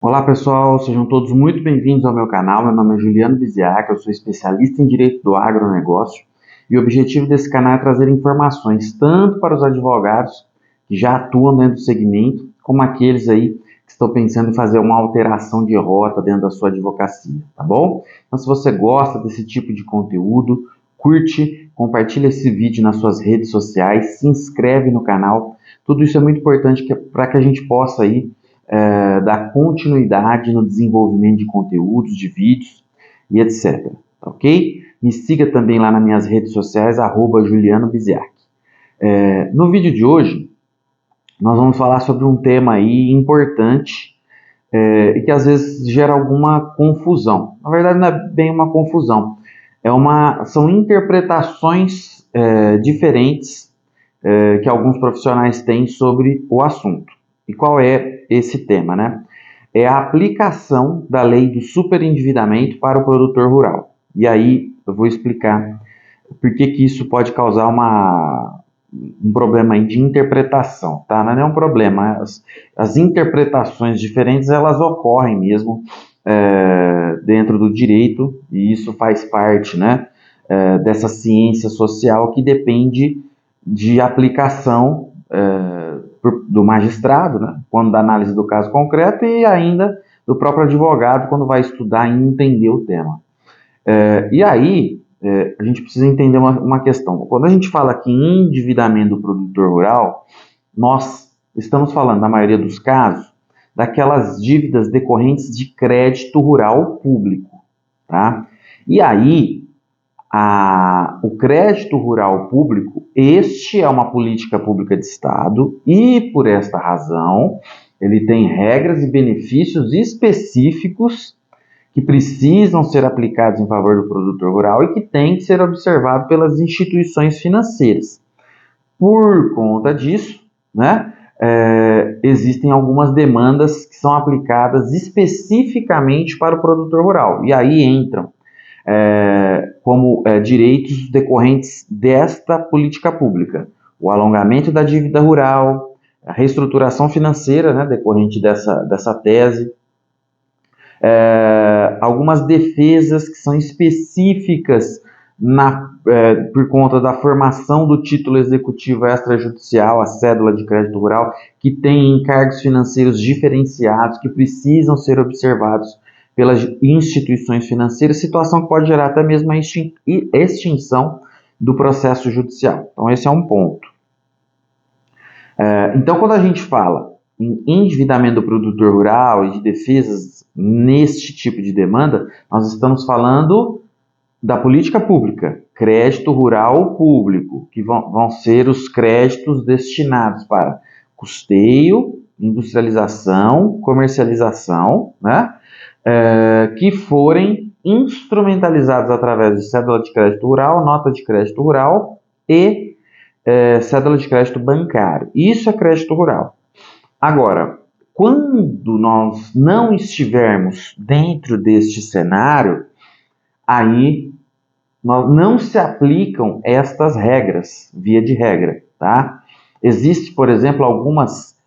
Olá pessoal, sejam todos muito bem-vindos ao meu canal. Meu nome é Juliano Biziac, eu sou especialista em Direito do Agronegócio e o objetivo desse canal é trazer informações tanto para os advogados que já atuam dentro do segmento, como aqueles aí que estão pensando em fazer uma alteração de rota dentro da sua advocacia, tá bom? Então se você gosta desse tipo de conteúdo, curte, compartilha esse vídeo nas suas redes sociais, se inscreve no canal. Tudo isso é muito importante para que a gente possa aí dar continuidade no desenvolvimento de conteúdos, de vídeos e etc. Tá ok? Me siga também lá nas minhas redes sociais, Juliano Biziac. No vídeo de hoje, nós vamos falar sobre um tema aí importante e que às vezes gera alguma confusão. Na verdade, não é bem uma confusão, são interpretações diferentes que alguns profissionais têm sobre o assunto. E qual é esse tema, né? É a aplicação da lei do superendividamento para o produtor rural. E aí eu vou explicar por que isso pode causar um problema aí de interpretação, tá? Não é um problema, as interpretações diferentes elas ocorrem mesmo dentro do direito e isso faz parte, né, dessa ciência social que depende de aplicação do magistrado, né, quando da análise do caso concreto, e ainda do próprio advogado quando vai estudar e entender o tema. E aí, a gente precisa entender uma questão. Quando a gente fala aqui em endividamento do produtor rural, nós estamos falando, na maioria dos casos, daquelas dívidas decorrentes de crédito rural público, tá? E aí, o crédito rural público, este é uma política pública de Estado e, por esta razão, ele tem regras e benefícios específicos que precisam ser aplicados em favor do produtor rural e que têm que ser observados pelas instituições financeiras. Por conta disso, né, existem algumas demandas que são aplicadas especificamente para o produtor rural. E aí entram como direitos decorrentes desta política pública: o alongamento da dívida rural, a reestruturação financeira, né, decorrente dessa tese, algumas defesas que são específicas por conta da formação do título executivo extrajudicial, a cédula de crédito rural, que tem encargos financeiros diferenciados que precisam ser observados pelas instituições financeiras, situação que pode gerar até mesmo a extinção do processo judicial. Então esse é um ponto. Então quando a gente fala em endividamento do produtor rural e de defesas neste tipo de demanda, nós estamos falando da política pública, crédito rural público, que vão ser os créditos destinados para custeio, industrialização, comercialização, né, que forem instrumentalizados através de cédula de crédito rural, nota de crédito rural e cédula de crédito bancário. Isso é crédito rural. Agora, quando nós não estivermos dentro deste cenário, aí não se aplicam estas regras, via de regra, tá? Existe, por exemplo, algumas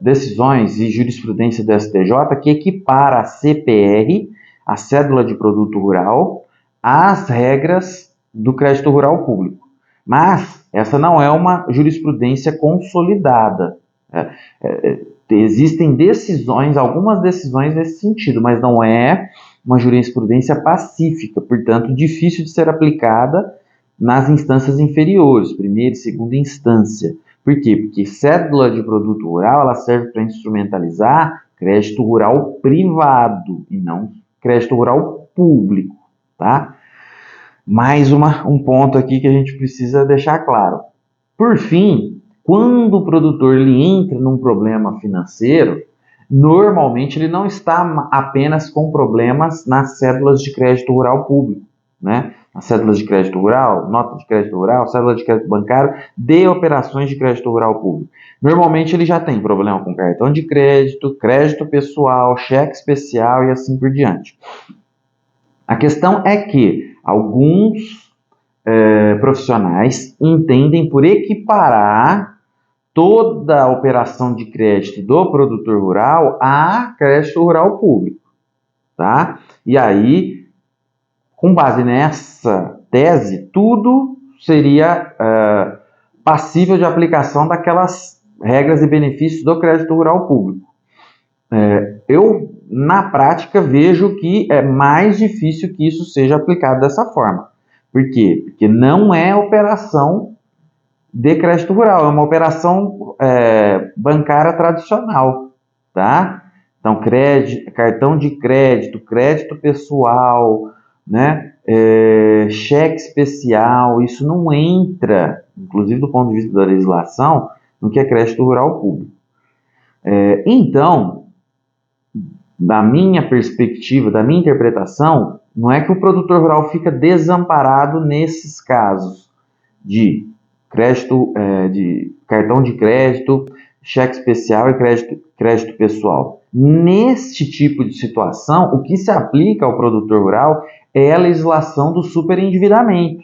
decisões e jurisprudência do STJ que equipara a CPR, a cédula de produto rural, às regras do crédito rural público. Mas essa não é uma jurisprudência consolidada. Existem decisões, algumas decisões nesse sentido, mas não é uma jurisprudência pacífica, portanto, difícil de ser aplicada nas instâncias inferiores, primeira e segunda instância. Por quê? Porque cédula de produto rural ela serve para instrumentalizar crédito rural privado e não crédito rural público, tá? Mais um ponto aqui que a gente precisa deixar claro. Por fim, quando o produtor ele entra num problema financeiro, normalmente ele não está apenas com problemas nas cédulas de crédito rural público, né? As cédulas de crédito rural, nota de crédito rural, cédula de crédito bancário, de operações de crédito rural público. Normalmente ele já tem problema com cartão de crédito, crédito pessoal, cheque especial e assim por diante. A questão é que alguns profissionais entendem por equiparar toda a operação de crédito do produtor rural a crédito rural público, tá? E aí, com base nessa tese, tudo seria passível de aplicação daquelas regras e benefícios do crédito rural público. Eu, na prática, vejo que é mais difícil que isso seja aplicado dessa forma. Por quê? Porque não é operação de crédito rural, é uma operação bancária tradicional, tá? Então, cartão de crédito, crédito pessoal, né? Cheque especial, isso não entra, inclusive do ponto de vista da legislação, no que é crédito rural público. Então, da minha perspectiva, da minha interpretação, não é que o produtor rural fica desamparado nesses casos de crédito, de cartão de crédito, cheque especial e crédito pessoal. Neste tipo de situação, o que se aplica ao produtor rural é a legislação do superendividamento,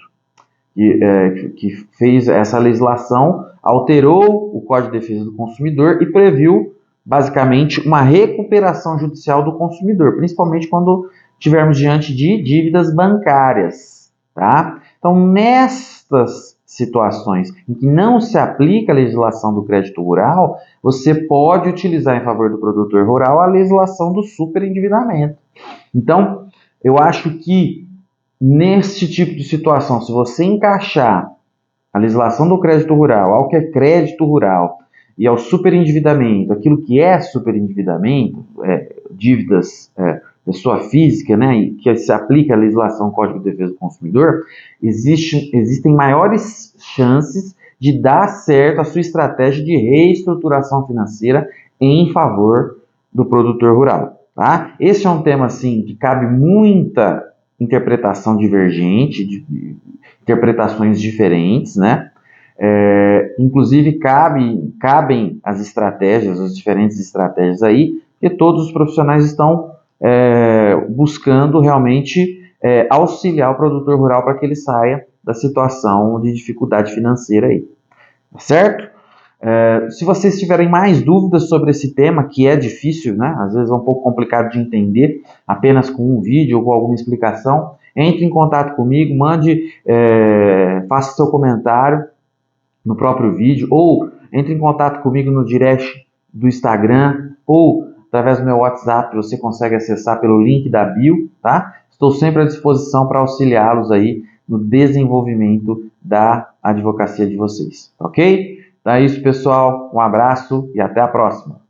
que fez essa legislação, alterou o Código de Defesa do Consumidor e previu basicamente uma recuperação judicial do consumidor, principalmente quando estivermos diante de dívidas bancárias, tá? Então, nestas situações em que não se aplica a legislação do crédito rural, você pode utilizar em favor do produtor rural a legislação do superendividamento. Então, eu acho que neste tipo de situação, se você encaixar a legislação do crédito rural ao que é crédito rural e ao superendividamento, aquilo que é superendividamento, dívidas pessoa física, né, e que se aplica a legislação do Código de Defesa do Consumidor, existem maiores chances de dar certo a sua estratégia de reestruturação financeira em favor do produtor rural. Tá? Esse é um tema assim, que cabe muita interpretação divergente, de interpretações diferentes, né? Inclusive cabem as estratégias, as diferentes estratégias aí, porque todos os profissionais estão buscando realmente auxiliar o produtor rural para que ele saia da situação de dificuldade financeira aí, tá certo? Se vocês tiverem mais dúvidas sobre esse tema, que é difícil, né? Às vezes é um pouco complicado de entender, apenas com um vídeo ou com alguma explicação, entre em contato comigo, faça seu comentário no próprio vídeo, ou entre em contato comigo no direct do Instagram, ou através do meu WhatsApp, você consegue acessar pelo link da bio, tá? Estou sempre à disposição para auxiliá-los aí no desenvolvimento da advocacia de vocês, ok? Então é isso, pessoal. Um abraço e até a próxima.